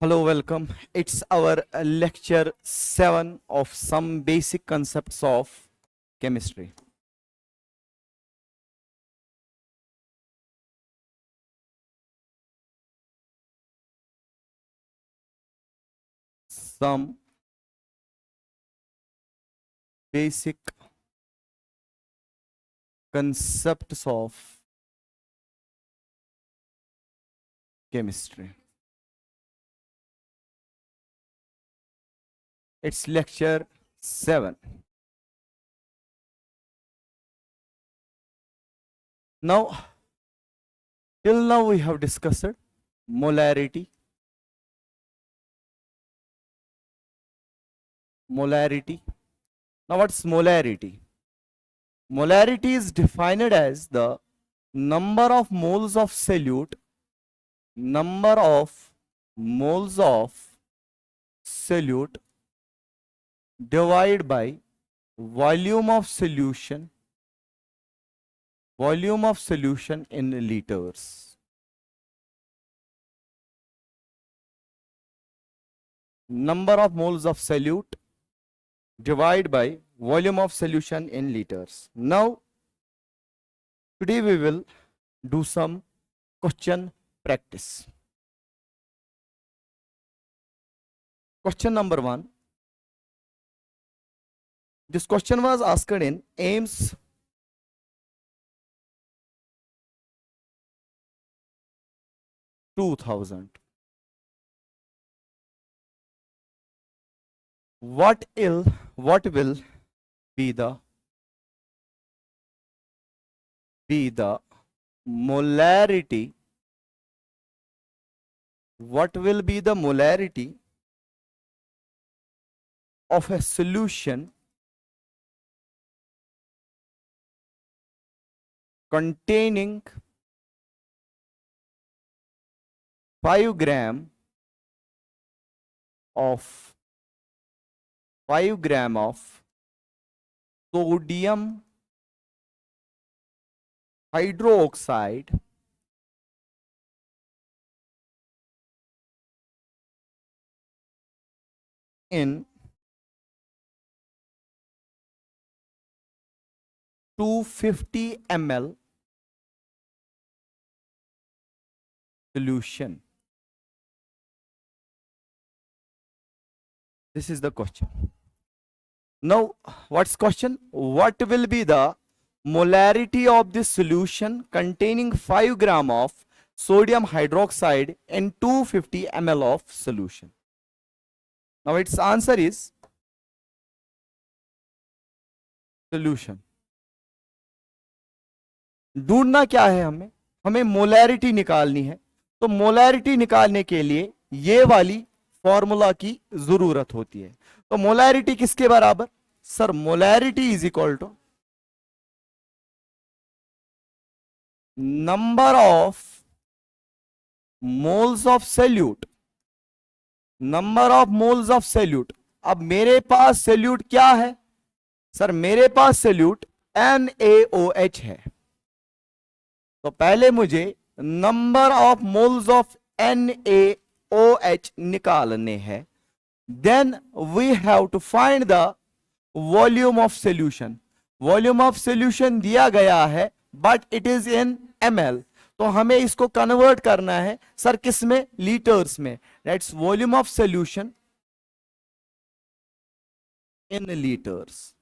Hello, welcome. It's our lecture 7 of some basic concepts of chemistry. Some basic concepts of chemistry. It's lecture 7. Now, till now we have discussed molarity, molarity. Now, what's molarity? Molarity is defined as the number of moles of solute, number of moles of solute divided by volume of solution in liters. Number of moles of solute divided by volume of solution in liters. Now, today we will do some question practice. Question number 1. This question was asked in AIMS 2000. What will be the molarity? What will be the molarity of a solution containing 5 gram of sodium hydroxide in 250 ml solution? This is the question. Now, what's question? What will be the molarity of this solution containing 5 gram of sodium hydroxide in 250 ml of solution? Now, its answer is solution. ढूंढना क्या है हमें molarity निकालनी है। तो molarity निकालने के लिए ये वाली फॉर्मूला की जरूरत होती है। तो मोलैरिटी किसके बराबर? Sir, molarity is equal to number of moles of solute, number of moles of solute. अब मेरे पास सोल्यूट क्या है? सर, मेरे पास सोल्यूट NaOH है। तो पहले मुझे number of moles of NaOH निकालने हैं। Then we have to find the volume of solution. Volume of solution दिया गया है but it is in ml, तो हमें इसको कन्वर्ट करना है सर किस में? लीटर्स में। That's volume of solution in litres.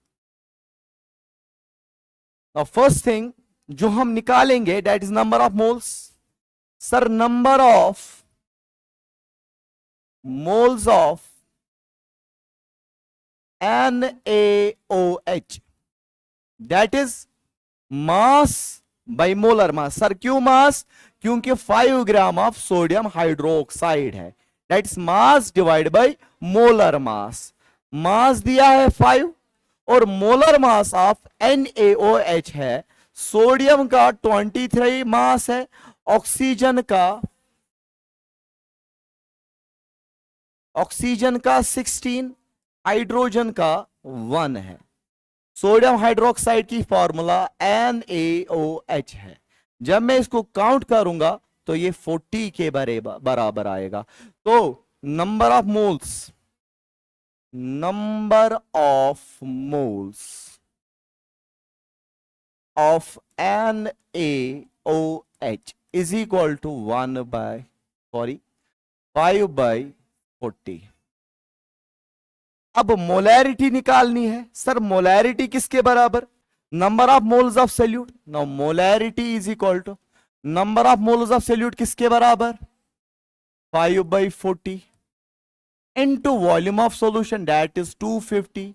The first thing जो हम निकालेंगे that is number of moles. Sir, number of moles of NaOH that is mass by molar mass. Sir, क्यों मास? क्योंकि 5 ग्राम ऑफ सोडियम हाइड्रोक्साइड है। That is mass divide by molar mass. Mass दिया है 5 और molar mass of NaOH है। Sodium का 23 मास है, oxygen का 16, हाइड्रोजन का 1 है। सोडियम हाइड्रोक्साइड की फॉर्मूला NaOH है। जब मैं इसको काउंट करूंगा तो ये 40 के बराबर आएगा। तो number of moles of NaOH is equal to 5/40। अब मोलैरिटी निकालनी है सर। मोलैरिटी किसके बराबर? Number of moles of solute. Now molarity is equal to number of moles of solute किसके बराबर? 5/40 into volume of solution that is 250।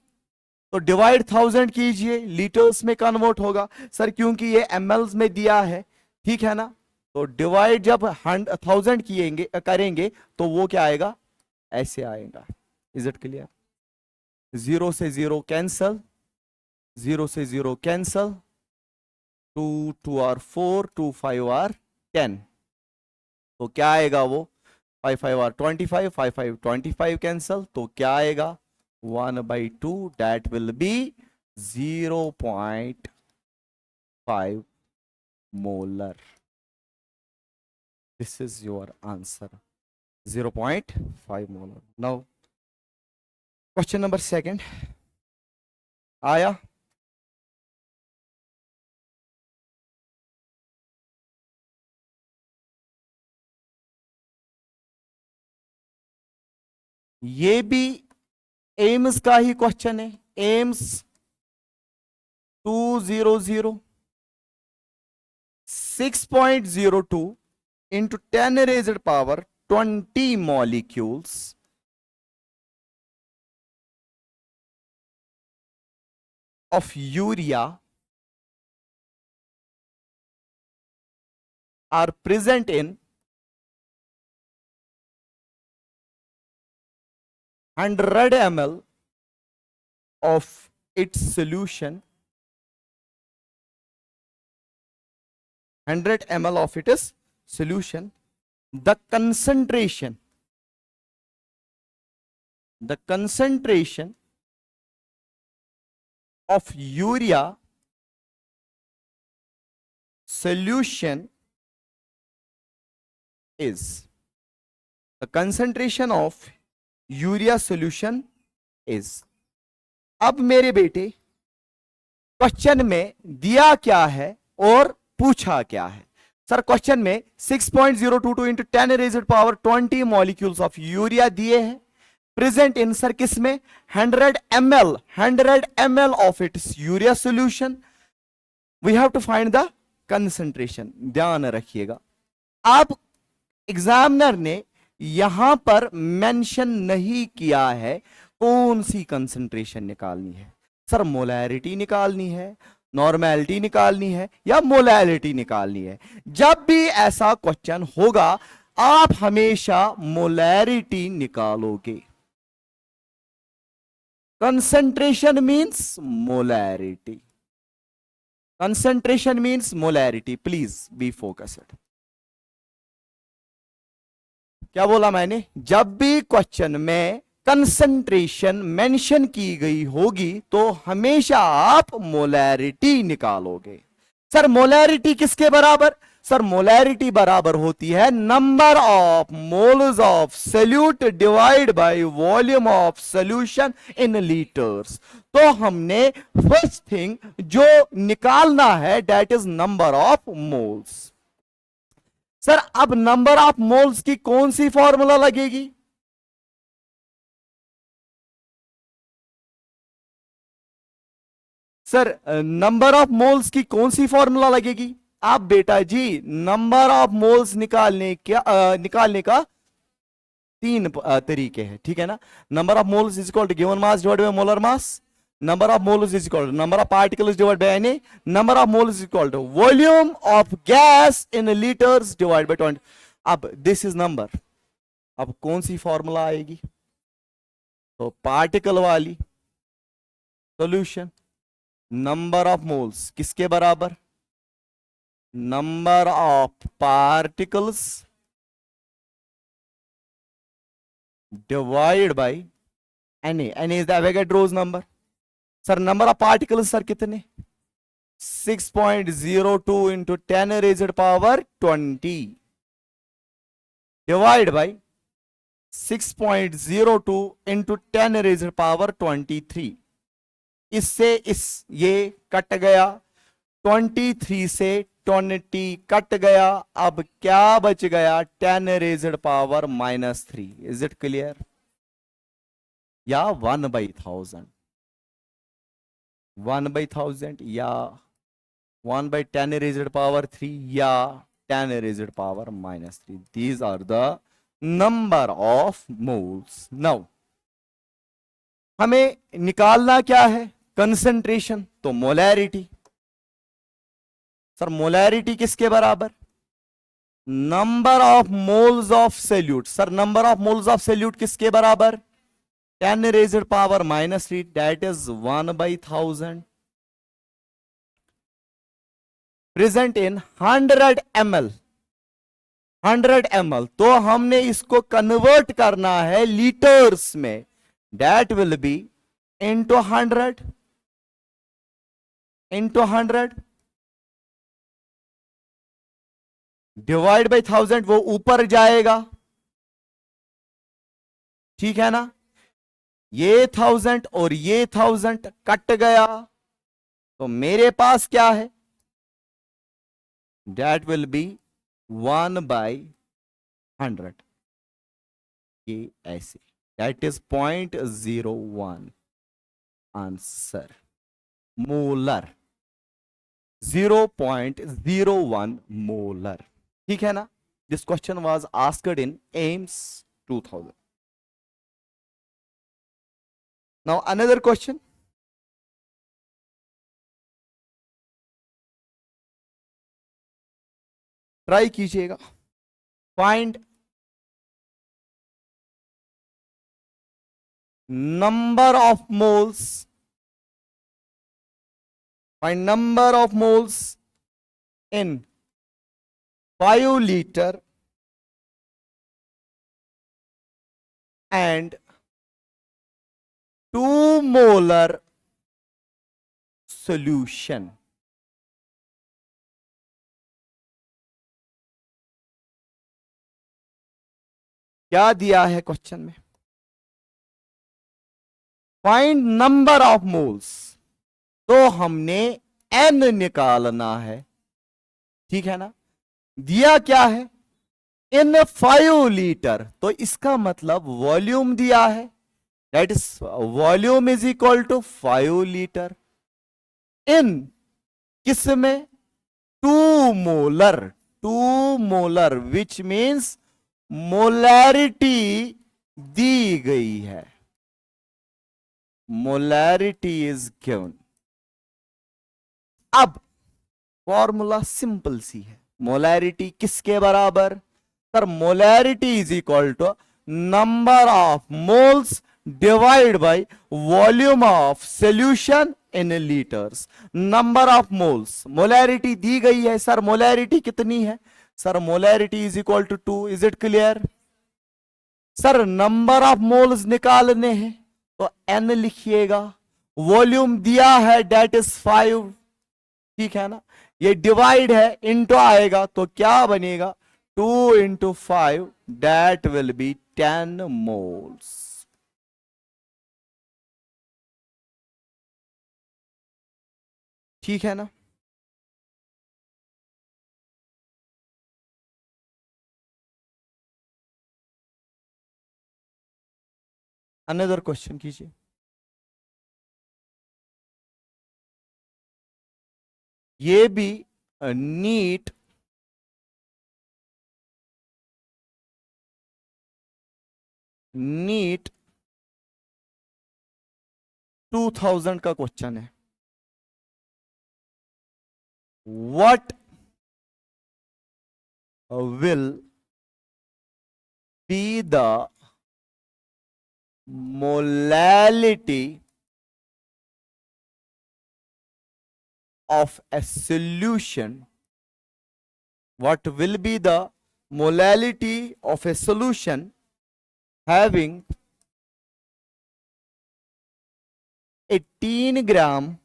तो divide 1000 कीजिए, litres में कन्वर्ट होगा सर, क्योंकि ये mls में दिया है, ठीक है ना। तो डिवाइड जब 1000 करेंगे तो वो क्या आएगा? ऐसे आएगा। Is it clear? 0 से 0 कैंसल, 0 से 0 कैंसल, 2 2 आर 4, 2 5 आर 10। तो क्या आएगा वो? 5 5 आर 25, 5 5 25 कैंसल, तो क्या आएगा? 1/2 that will be 0.5 molar. This is your answer, 0.5 molar. Now question number 2 आया? ये भी एम्स का ही क्वेश्चन है। AIIMS 200 6.02 into 10 raised power 20 molecules of urea are present in 100 ml of its solution, 100 ml of its solution. The concentration of urea solution is, the concentration of urea solution is. अब मेरे बेटे question में दिया क्या है और पूछा क्या है? सर क्वेश्चन में 6.022 into 10 raised power 20 molecules of urea दिए हैं, प्रेजेंट इन सर किस में? 100 ml of its urea solution. We have to find the concentration. ध्यान रखिएगा, अब एग्जामिनर ने यहां पर मेंशन नहीं किया है कौन सी कंसंट्रेशन निकालनी है। सर मोलैरिटी निकालनी है, नॉर्मेलिटी निकालनी है या मोलैलिटी निकालनी है? जब भी ऐसा क्वेश्चन होगा आप हमेशा मोलैरिटी निकालोगे। Concentration means molarity, concentration means molarity. Please be focused. क्या बोला मैंने? जब भी क्वेश्चन में कंसंट्रेशन मेंशन की गई होगी तो हमेशा आप मोलैरिटी निकालोगे। सर मोलैरिटी किसके बराबर? सर मोलैरिटी बराबर होती है number of moles of solute divide by volume of solution in litres. तो हमने फर्स्ट थिंग जो निकालना है that is number of moles. Sir अब नंबर ऑफ मोल्स की कौन सी फॉर्मूला लगेगी? सर नंबर ऑफ मोल्स की कौन सी फॉर्मूला लगेगी? आप बेटा जी नंबर ऑफ मोल्स निकालने का 3 तरीके हैं, ठीक है ना। Number of moles is equal to given mass divided by molar mass, number of moles is equal to number of particles divided by Na, number of moles is equal to volume of gas in liters divided by 20। अब this is number, अब कौन सी formula आएगी? तो particle वाली solution, number of moles किसके बराबर? Number of particles divide by Na। Na is the Avogadro's number। Sir number of particles sir कितने? 6.02 into 10 raised power 20 divide by 6.02 into 10⁻23। इससे ये कट गया, 23 से 20 कट गया, अब क्या बच गया, 10⁻³ इज इट क्लियर? या 1/1000, 1/1000 या 1/10⁻³ या 10⁻³ these are the number of moles. Now हमें निकालना क्या है, कंसंट्रेशन, तो मोलैरिटी। सर मोलैरिटी किसके बराबर, number of moles of solute. Sir number of moles of solute किसके बराबर, 10⁻³ that is 1/1000 present in 100 ml। 100 ml, तो हमने इसको कन्वर्ट करना है लीटर्स में, that will B into 100 into 100 divide by 1000, वो ऊपर जाएगा, ठीक है ना। ये 1000 और ये 1000 कट गया, तो मेरे पास क्या है, दैट विल बी 1/100, ये ऐसे, that is 0.01 answer, molar 0.01 molar, ठीक है ना। This question was asked in AIIMS 2000। Now another question, try कीजिएगा, find number of moles, find number of moles in 5 liter and 2 molar solution। क्या दिया है क्वेश्चन में, फाइंड नंबर ऑफ मोल्स, तो हमने n निकालना है, ठीक है ना। दिया क्या है, इन 5 लीटर, तो इसका मतलब वॉल्यूम दिया है, that is volume is equal to 5 litre in किस में, 2 molar, 2 molar which means molarity दी गई है, मोलैरिटी इज गिवन। अब फॉर्मूला सिंपल सी है, मोलैरिटी किसके बराबर, sir molarity is equal to number of moles divide by volume of solution in litres. Number of moles, molarity दी गई है, सर मोलैरिटी कितनी है, sir molarity is equal to 2, is it clear. Sir number of moles निकालने हैं, तो n लिखिएगा, volume दिया है दैट इज 5, ठीक है ना, ये डिवाइड है, इंटू आएगा, तो क्या बनेगा, 2 into 5 that will B 10 moles. ठीक है ना। अनदर क्वेश्चन कीजिए, ये भी नीट नीट 2000 का क्वेश्चन है। What will be the molality of a solution, what will be the molality of a solution having 18 gram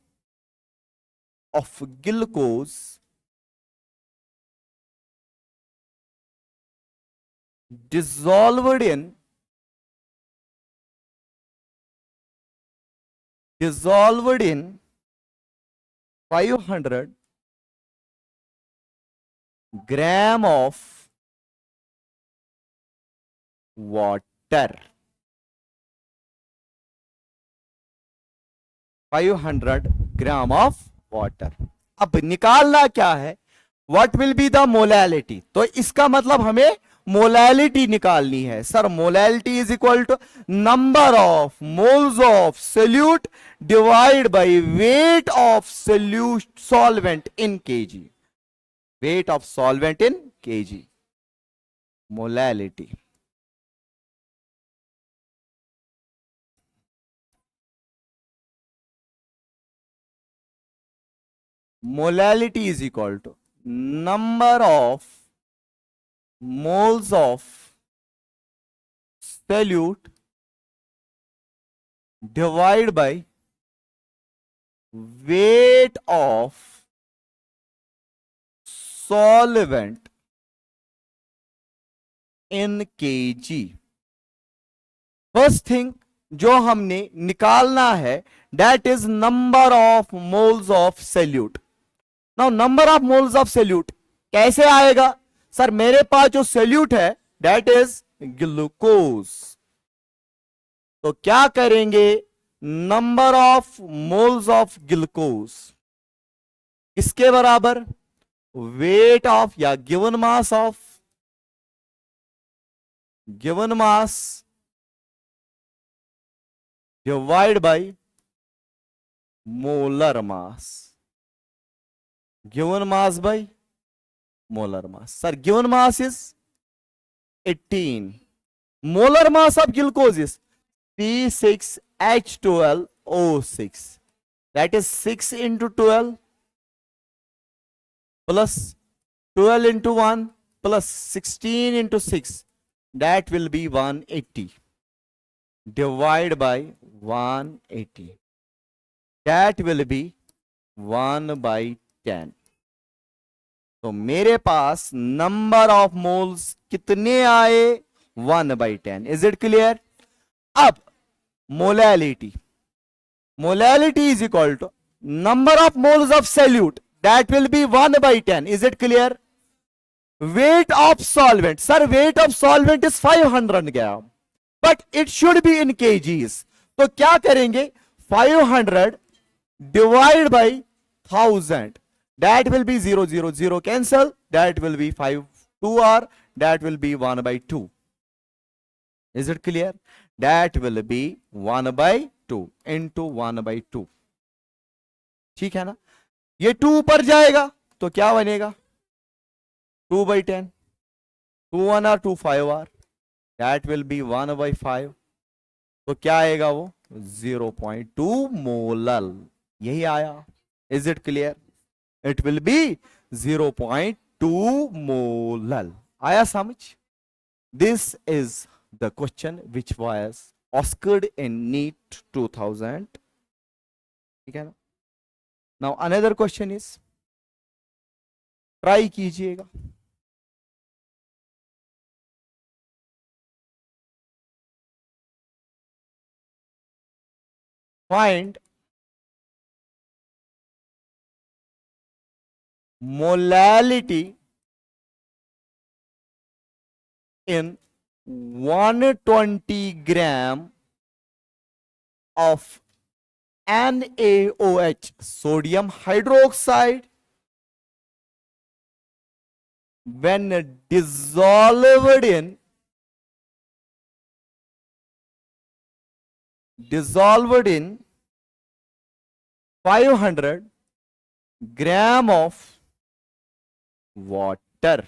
of glucose dissolved in dissolved in 500 gram of water. 500 gram of water. अब निकालना क्या है, what will be the molality. तो इसका मतलब हमें molality निकालनी है. Sir molality is equal to number of moles of solute divide by weight of solute solvent in kg. Weight of solvent in kg. Molality. Molality is equal to number of moles of solute divided by weight of solvent in kg. First thing जो हमने निकालना है that is number of moles of solute. Now number of moles of solute कैसे आएगा. Sir मेरे पास जो solute है that is glucose. तो क्या करेंगे, number of moles of glucose किसके बराबर, वेट ऑफ या given mass divide by molar mass. given mass by molar mass. Sir, given mass is 18. Molar mass of glucose is C6H12O6. That is 6 into 12 plus 12 into 1 plus 16 into 6. That will be 180. Divide by 180. That will be 1 by 10. तो मेरे पास number of moles कितने आए, 1/10. Is it clear. अब molality is equal to number of moles of solute that will be 1/10. Is it clear. Weight of solvent, sir weight of solvent is 500 gram but it should be in kgs. तो क्या करेंगे, 500 divide by 1000. That will be 0, 0, 0 cancel. That will be 5, 2R. That will be 1/2. Is it clear? That will be 1/2 into 1/2. ठीक है ना. ये 2 ऊपर जाएगा तो क्या बनेगा, 2/10. 2 1R 2 5R. That will be 1/5. तो क्या आएगा वो, 0.2 मोलल. यही आया. Is it clear? It will be 0.2 molal. आया समझ. This is the question which was asked in NEET 2000. ठीक है ना. Now another question is, try कीजिएगा. Find molality in 120 gram of NaOH, sodium hydroxide, when dissolved in 500 gram of water.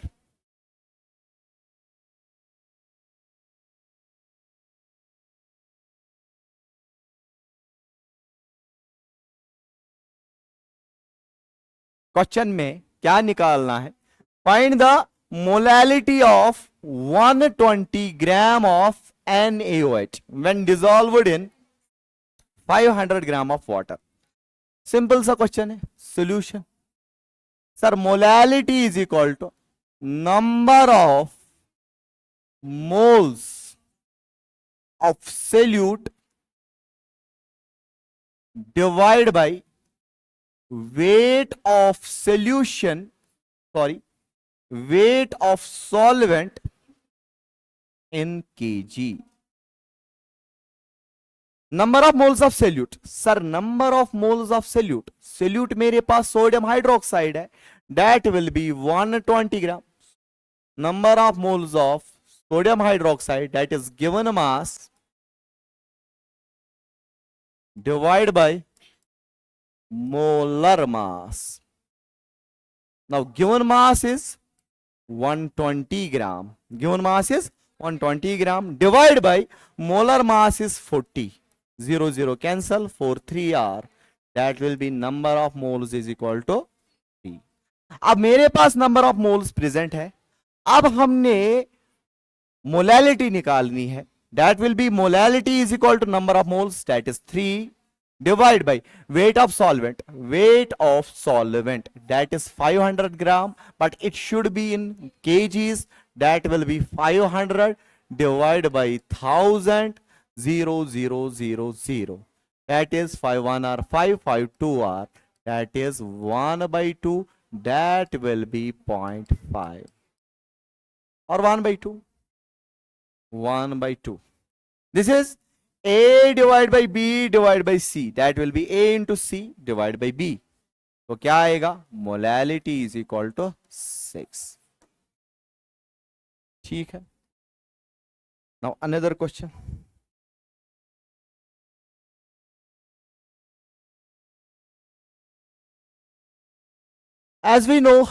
Question में क्या निकालना है, find the molality of 120 gram of NaOH when dissolved in 500 gram of water. Simple सा question है. Solution, sir molality is equal to number of moles of solute divide by weight of solution, sorry, weight of solvent in kg. Number of moles of solute, sir number of moles of solute, solute मेरे पास sodium hydroxide है, that will B 120 gram. Number of moles of sodium hydroxide, that is given mass divide by molar mass. Now given mass is 120 gram. Given mass is 120 gram. Divide by molar mass is 40. 0 0 cancel. 4 3 r. That will be number of moles is equal to 3. अब मेरे पास number of moles present है. अब हमने molality निकालनी है. That will be molality is equal to number of moles, that is 3. Divide by weight of solvent, that is 500 gram, but it should be in kgs, that will be 500 divided by 1000, 0 0 0 0, that is 5 1 r 5 5 2 r, that is 1 by 2, that will be 0.5 or 1 by 2, 1 by 2. This is A divided by B divided by C, that will be A into C divided by B. तो क्या आएगा? Molality is equal to 6. ठीक है. Now another question. As we know,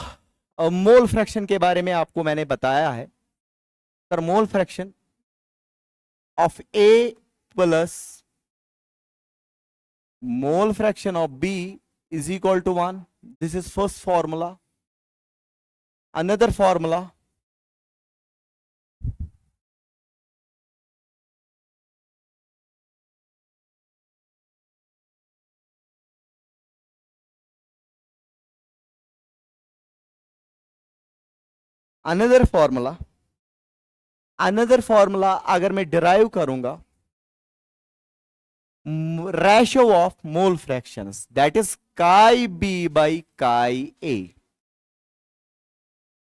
mole fraction के बारे में आपको मैंने बताया है. Sir mole fraction of A plus mole fraction of B is equal to 1. This is first formula. Another formula, another formula अगर मैं derive करूंगा, ratio of mole fractions, that is chi b by chi a.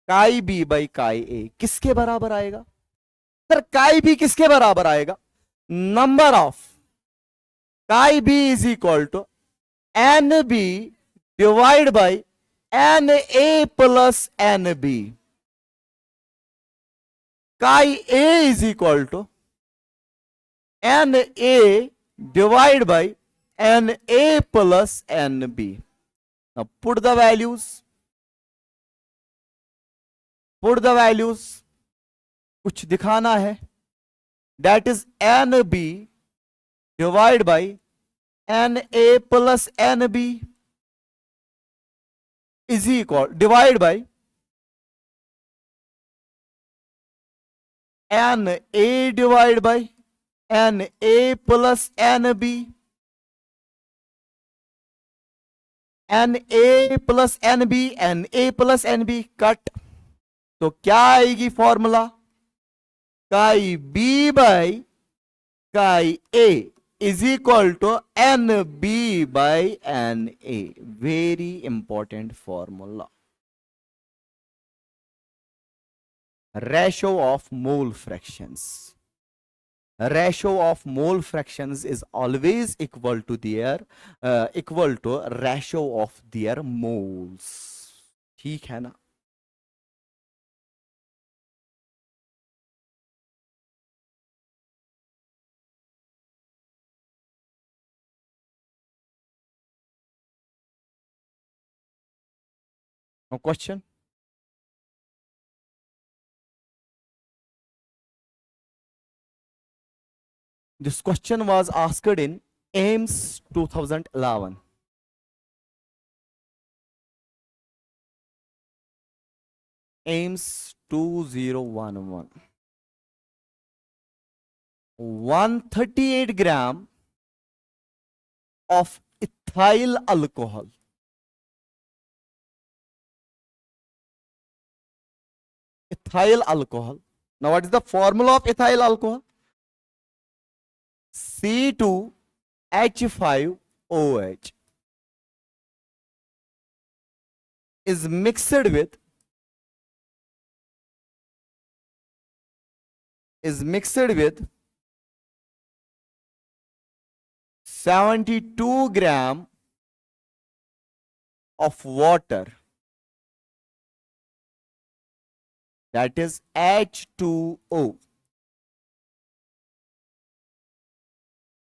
chi b by chi a किसके बराबर आएगा? Sir chi b किसके बराबर आएगा? Number of chi b is equal to N B divide by N A plus N B. chi a is equal to N A divide by NA plus NB. Now put the values. कुछ दिखाना है. That is NB divide by NA plus NB is equal, divide by NA divide by NA plus NB, NA plus NB, NA plus NB cut. तो क्या आएगी formula? chi B by chi A is equal to NB by NA. Very important formula. Ratio of mole fractions. Ratio of mole fractions is always equal to their ratio of their moles. ठीक है ना? No question? This question was asked in AIMS 2011. AIMS 2011. 138 gram of ethyl alcohol. Ethyl alcohol. Now what is the formula of ethyl alcohol? C2H5 OH is mixed with 72 gram of water, that is H2O.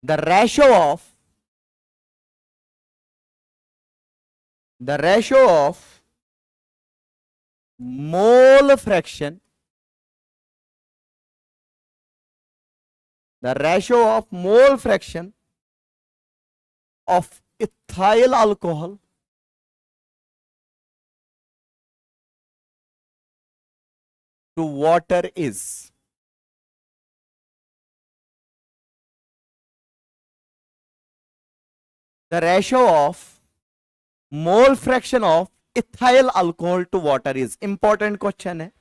The ratio of mole fraction, of ethyl alcohol to water is. The ratio of mole fraction of ethyl alcohol to water is. Important question है,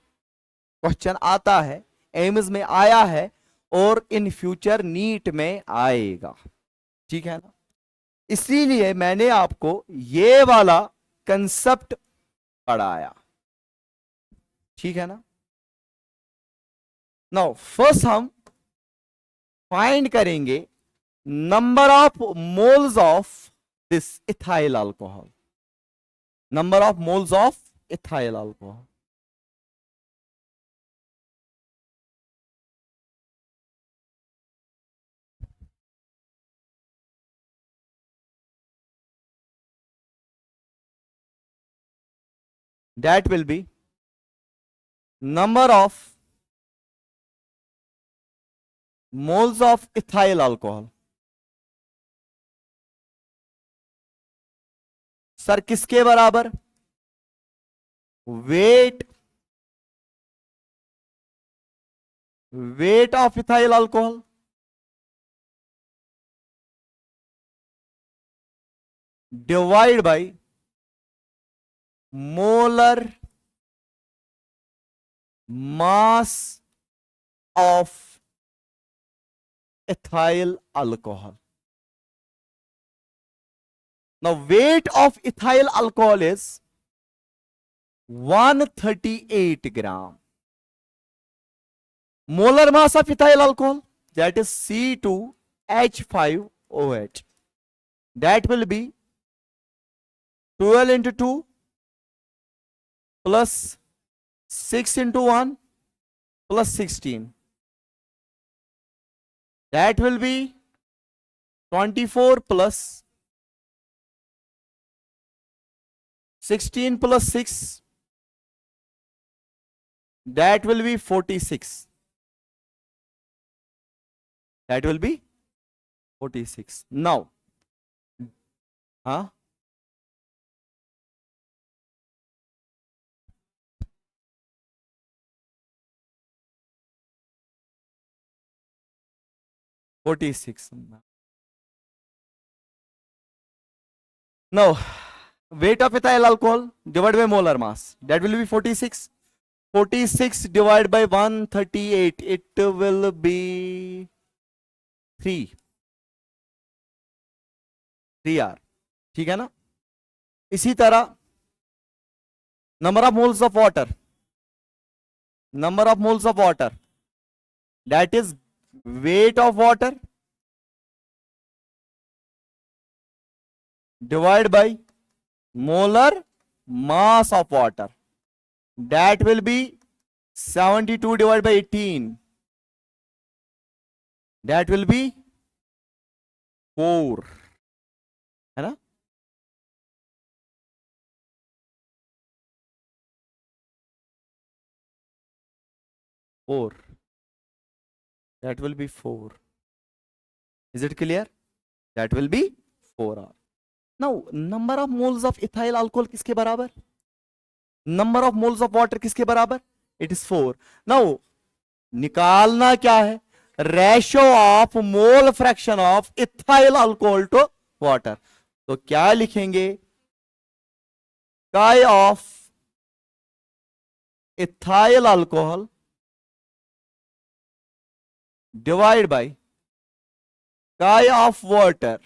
question आता है, AIIMS में आया है और in future NEET में आएगा, ठीक है ना। इसीलिए मैंने आपको ये वाला कंसेप्ट पढ़ाया, ठीक है ना। नाउ फर्स्ट हम फाइंड करेंगे number of moles of this ethyl alcohol, number of moles of ethyl alcohol. That will be number of moles of ethyl alcohol. Sir किसके बराबर? Weight of ethyl alcohol divide by molar mass of ethyl alcohol. Now weight of ethyl alcohol is 138 gram. Molar mass of ethyl alcohol, that is C2H5OH, that will be 12 into 2 plus 6 into 1 plus 16. That will be 24 plus 16 plus 6. That will be 46. That will be 46. Now, huh? (46). Now, weight of ethyl alcohol divided by molar mass, that will be 46. 46 divided by 138, it will be 3 R, ठीक है ना। इसी तरह number of moles of water, that is weight of water divided by molar mass of water, that will be 72 divided by 18, that will be 4, है ना। That will be 4. Is it clear? That will be 4 R. Now number of moles of ethyl alcohol किसके बराबर? Number of moles of water किसके बराबर? It is 4. Now निकालना क्या है? Ratio of mole fraction of ethyl alcohol to water. तो क्या लिखेंगे? Chi of ethyl alcohol divide by chi of water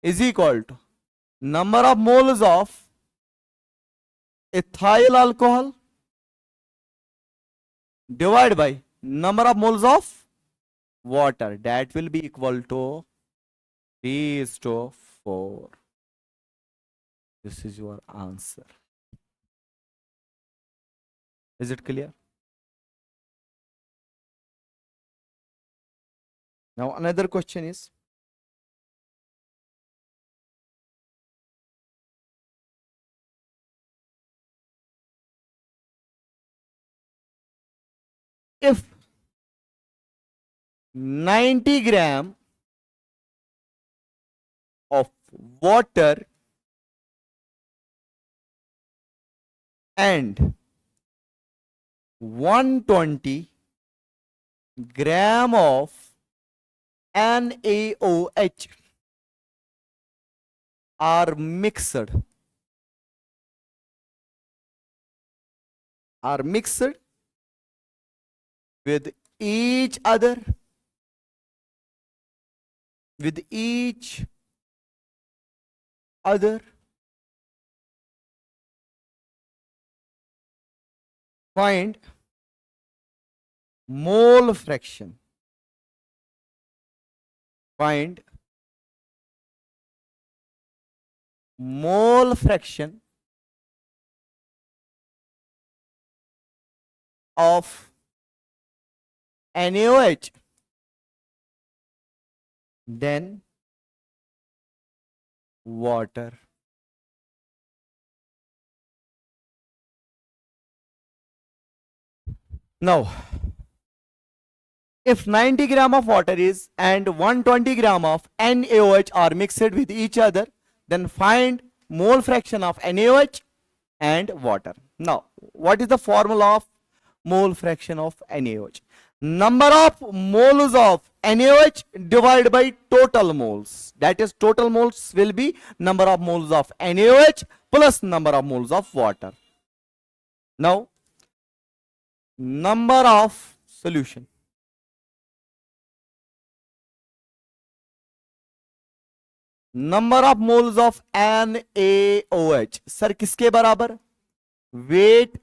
is equal to number of moles of ethyl alcohol divided by number of moles of water, that will be equal to raised to 4. This is your answer. Is it clear? Now another question is, if 90 gram of water and 120 gram of NaOH are mixed with each other, find mole fraction. Find mole fraction of NaOH, then water. Now, if 90 gram of water is and 120 gram of NaOH are mixed with each other, then find mole fraction of NaOH and water. Now, what is the formula of mole fraction of NaOH? Number of moles of NaOH divided by total moles. That is, total moles will be number of moles of NaOH plus number of moles of water. Now, number of solution. Number of moles of NaOH, sir किसके बराबर? Weight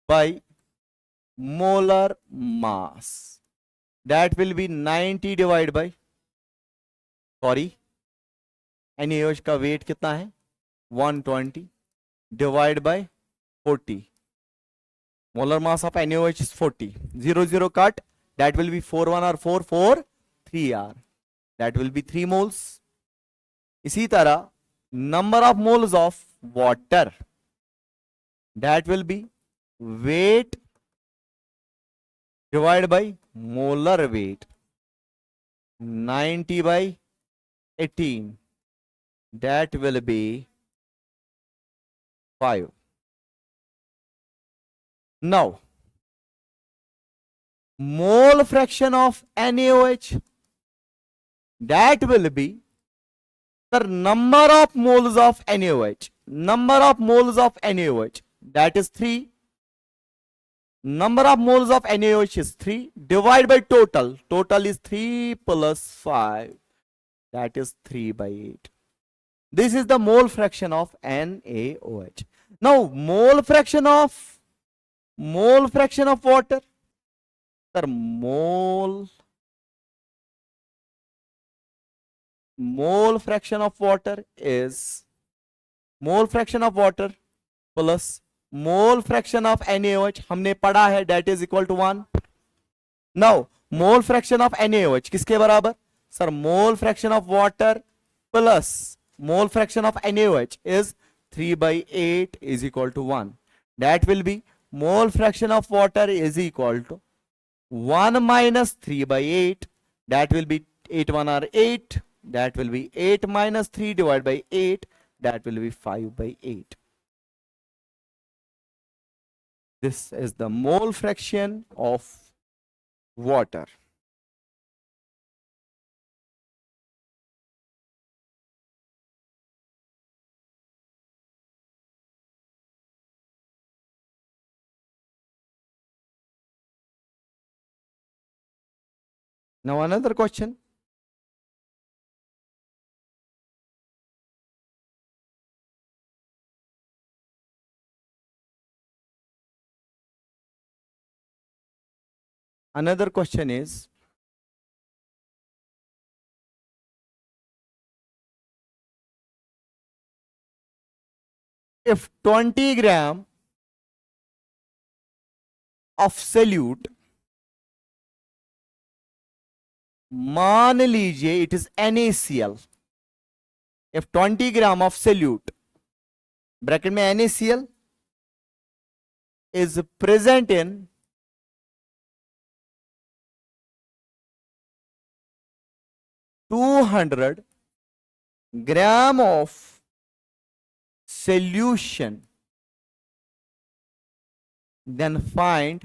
by molar mass, that will be 90 divide by, sorry NaOH का wait कितना है? 120 divide by 40. Molar mass of NaOH is 40. 0 0 cut, that will be 4 1 or 4 4 3 r, that will be 3 moles. इसी तरह number of moles of water, that will be weight divided by molar weight, 90 by 18, that will be 5. Now, mole fraction of NaOH, that will be the number of moles of NaOH. Number of moles of NaOH, that is 3. Number of moles of NaOH is 3. Divide by total. Total is 3 plus 5. That is 3 by 8. This is the mole fraction of NaOH. Now, mole fraction of water. Sir, mole fraction of water is mole fraction of water plus mole fraction of NaOH, हमने पढ़ा है, that is equal to 1. Now, mole fraction of NaOH किसके बराबर? Sir, mole fraction of water plus mole fraction of NaOH is 3 by 8 is equal to 1. That will be mole fraction of water is equal to 1 minus 3 by 8. That will be 8 1 are 8. That will be 8 minus 3 divided by 8. That will be 5 by 8. This is the mole fraction of water. Now another question. another question is, if 20 gram of solute, मान लीजिए it is NaCl, if 20 gram of solute, bracket में NaCl, is present in 200 gram of solution, then find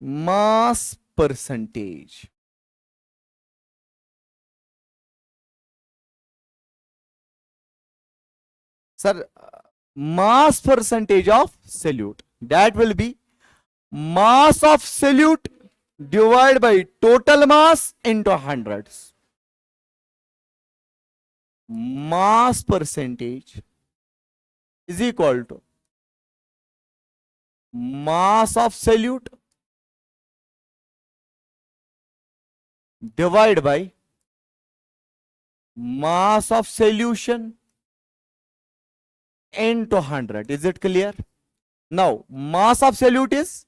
mass percentage. Sir, mass percentage of solute, that will be mass of solute divided by total mass into hundreds. Mass percentage is equal to mass of solute divided by mass of solution into 100. Is it clear? Now mass of solute is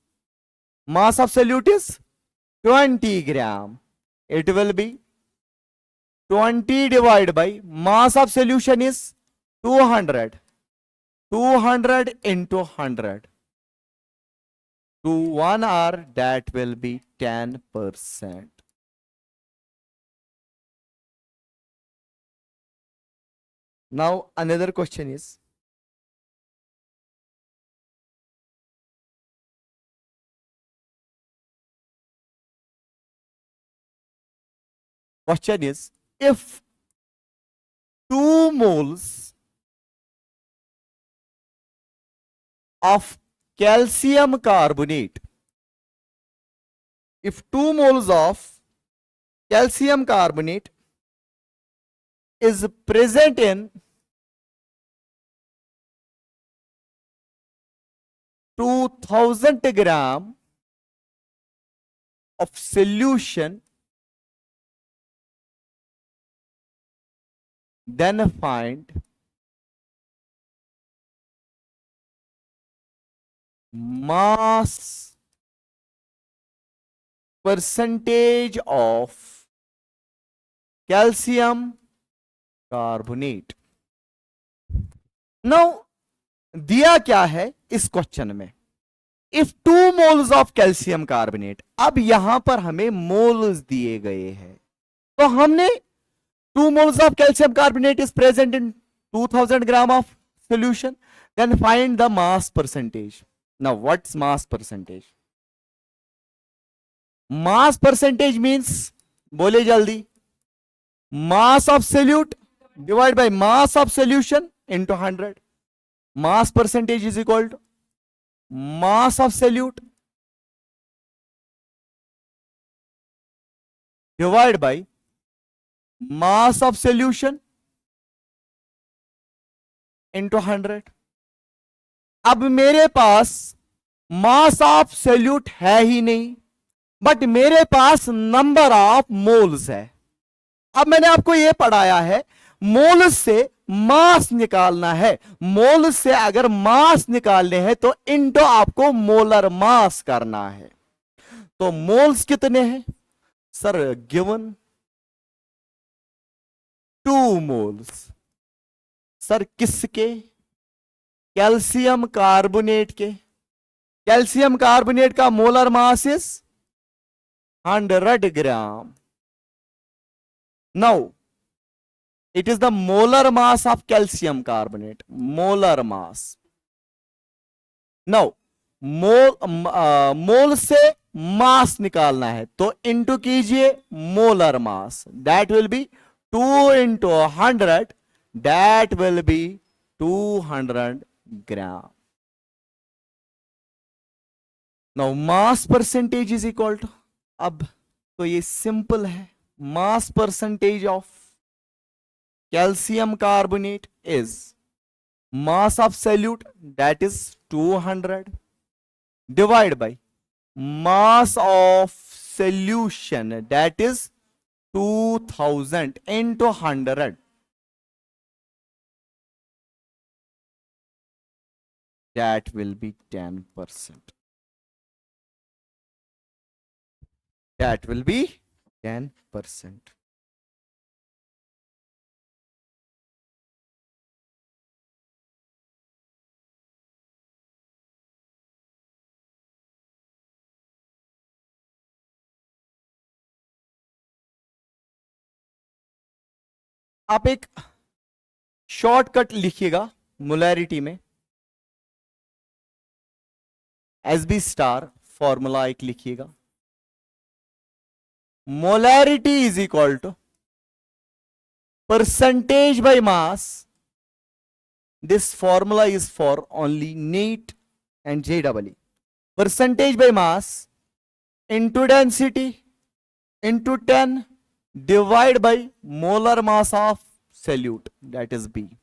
20 gram. It will be 20 divided by mass of solution is 200. 200 into 100 to 1 hour, that will be 10%. Now another question is, if 2 moles of calcium carbonate, if 2 moles of calcium carbonate is present in 2000 gram of solution, then find mass percentage of calcium carbonate. Now दिया क्या है इस question में, if 2 moles of calcium carbonate, अब यहां पर हमें moles दिए गए हैं, तो हमने 2 moles of calcium carbonate is present in 2000 gram of solution, then find the mass percentage. Now what's mass percentage? Mass percentage means, बोले जल्दी, mass of solute divided by mass of solution into 100. Mass percentage is equal to mass of solute divided by mass of solution into 100. अब मेरे पास मास of solute है ही नहीं, but मेरे पास number of moles है. अब मैंने आपको यह पढ़ाया है, मोल से मास निकालना है. मोल से अगर मास निकालने हैं तो इनटू आपको मोलर मास करना है. तो मोल्स कितने हैं सर? Given 2 moles. सर किसके? कैल्शियम कार्बोनेट के. कैल्शियम कार्बोनेट का molar mass is 100 gram. Now it is the molar mass of calcium carbonate, molar mass. Now मोल से मास निकालना है तो इंटू कीजिए molar mass, that will B 2 into 100, that will be 200 gram. Now mass percentage is equal to, अब तो ये simple है, mass percentage of calcium carbonate is mass of solute, that is 200, divide by mass of solution, that is 2000 into 100, that will be 10%. That will be 10%. आप एक shortcut लिखिएगा molarity में, SB star formula एक लिखिएगा, molarity is equal to percentage by mass. This formula is for only NEAT and JEE. Percentage by mass into density into 10 divide by molar mass of solute, that is B.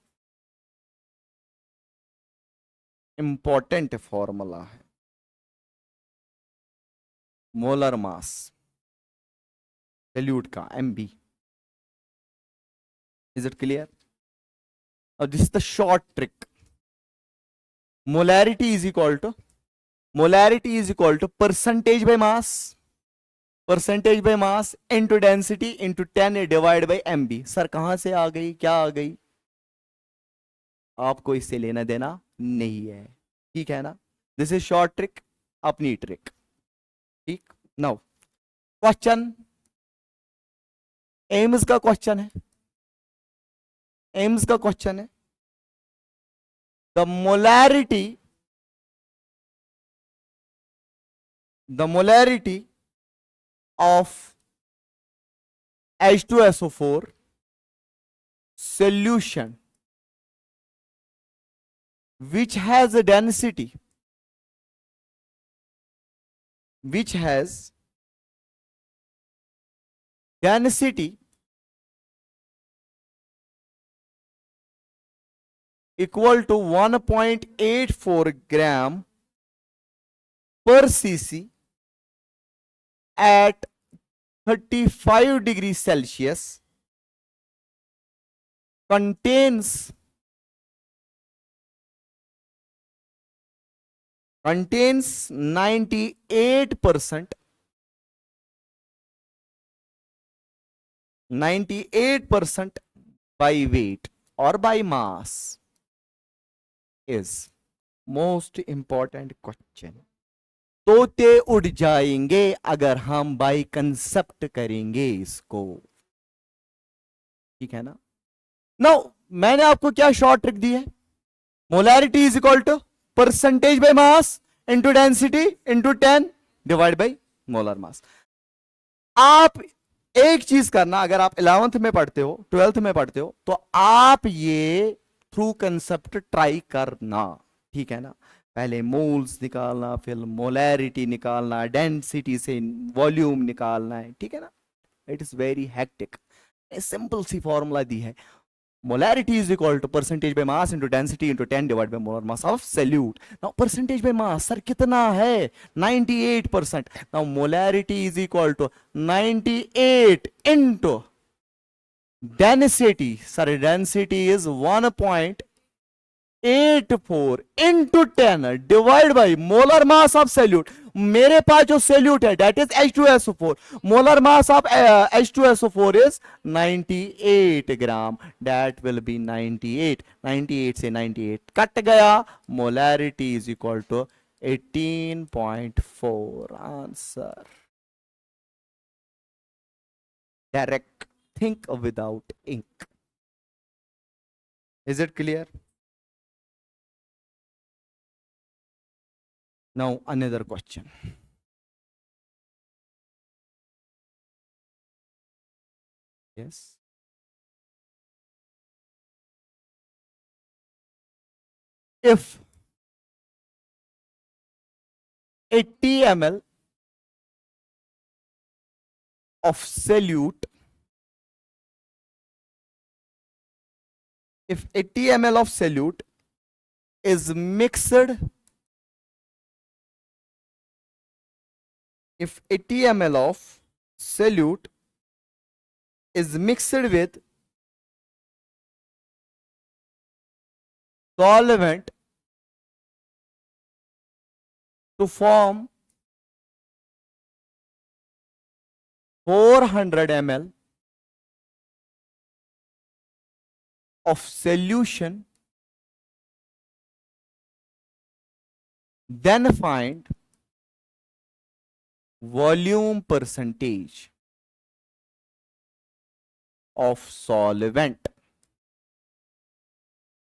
Important formula है, molar mass solute का MB. Is it clear? Now this is the short trick. Molarity is equal to percentage by mass into density into 10 divided by MB. Sir कहां से आ गई, क्या आ गई, आपको इससे लेना देना नहीं है, ठीक है ना. दिस इज शॉर्ट ट्रिक, अपनी ट्रिक, ठीक. नाउ क्वेश्चन, एम्स का क्वेश्चन है, एम्स का क्वेश्चन है. The molarity of H2SO4 solution which has a density equal to 1.84 gram per cc at 35 degrees Celsius contains 98% by weight or by mass is most important question. तोते उड़ जाएंगे अगर हम bye concept करेंगे इसको, ठीक है ना. नाउ मैंने आपको क्या शॉर्ट ट्रिक दी है, molarity is equal to percentage by mass into density into 10 divide by molar mass. आप एक चीज करना, अगर आप 11th में पढ़ते हो 12th में पढ़ते हो तो आप ये थ्रू कंसेप्ट ट्राई करना, ठीक है ना. पहले मोल्स निकालना, फिर मोलैरिटी निकालना, डेंसिटी से वॉल्यूम निकालना है, ठीक है ना. It is very hectic. Simple सी फॉर्मूला दी है, molarity is equal to percentage by mass into density into 10 divided by molar mass of solute. Now percentage by mass sir कितना है, 98%. Now molarity is equal to 98 into density, sorry, density is 1.84 into 10 divided by molar mass of solute. मेरे पास जो solute है that is H2SO4, molar mass of H2SO4 is 98 gram, that will be 98 से 98 cut गया, molarity is equal to 18.4. answer direct, think without ink. Is it clear? Now another question. Yes. If 80 ml of solute, if 80 ml of solute is mixed, if 80 ml of solute is mixed with solvent to form 400 ml of solution, then find volume percentage of solvent.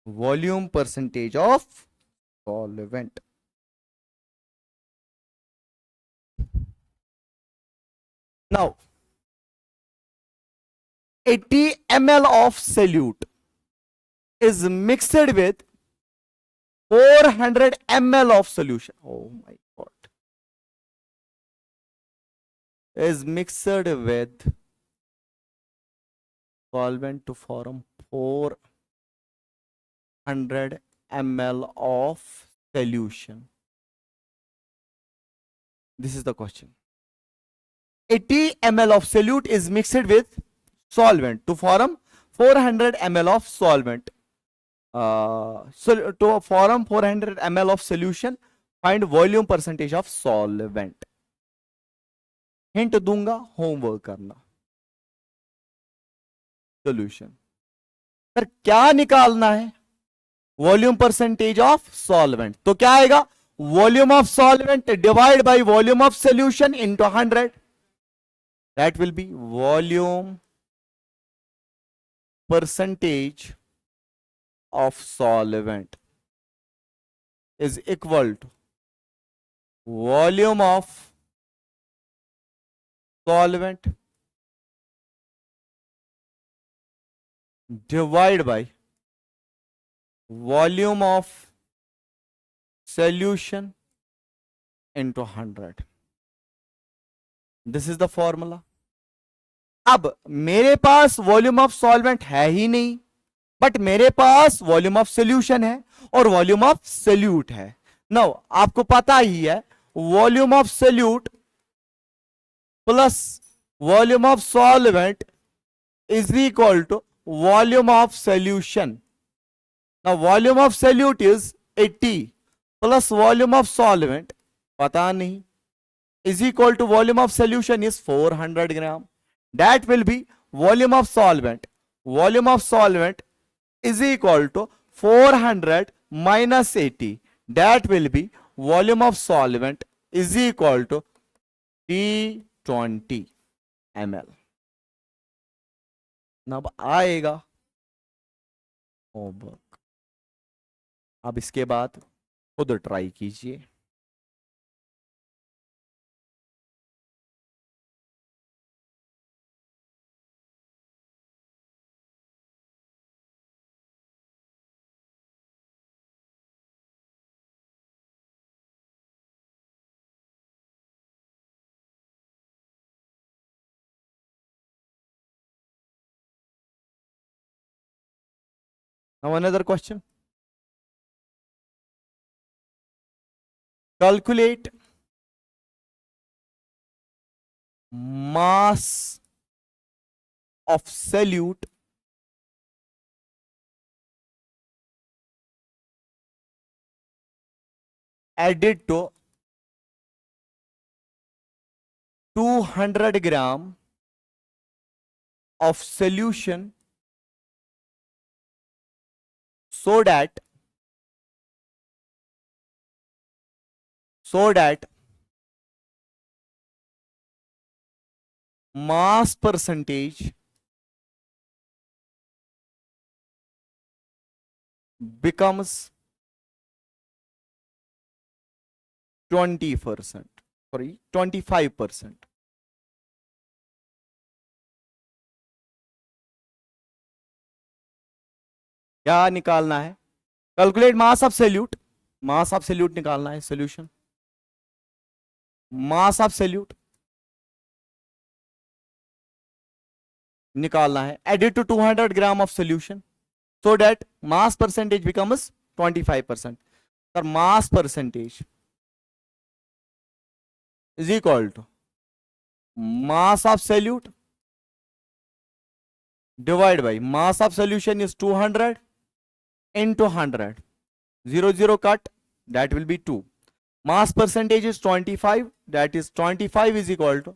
Volume percentage of solvent. Now, 80 ml of solute is mixed with 400 ml of solution. Oh my God. Is mixed with solvent to form 400 ml of solution. This is the question. 80 ml of solute is mixed with solvent to form 400 ml of solvent. So to form 400 ml of solution, find volume percentage of solvent. Hint दूंगा, homework करना. Solution sir क्या निकालना है? Volume percentage of solvent. तो क्या आएगा? Volume of solvent divide by volume of solution into 100. That will be volume percentage of solvent is equal to volume of solvent divided by volume of solution into 100. This is the formula. अब मेरे पास volume of solvent है ही नहीं, but मेरे पास volume of solution है और volume of solute है. Now आपको पता ही है, volume of solute plus volume of solvent is equal to volume of solution. Now volume of solute is 80 plus volume of solvent पता नहीं, is equal to volume of solution is 400 gram. That will be volume of solvent. Volume of solvent is equal to 400 minus 80. That will be volume of solvent is equal to 320 ml. अब आएगा homework. अब इसके बाद खुद try कीजिए. Now another question. Calculate mass of solute added to 200 gram of solution so that mass percentage becomes 20%, sorry 25%. क्या निकालना है? Calculate mass of solute. Mass of solute निकालना है. सोल्यूशन मास ऑफ सोल्यूट निकालना है. Added to 200 gram of solution so that mass percentage becomes 25%. Sir mass percentage is equal to mass of solute divide by mass of solution is 200 into 100. 0 0 cut, that will be 2. Mass percentage is 25, that is 25 is equal to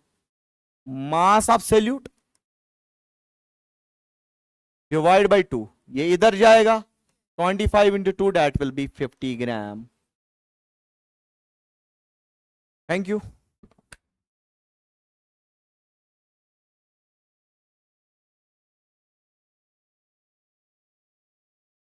mass of solute divide by 2. ये इधर जाएगा 25 into 2, that will be 50 gram. Thank you.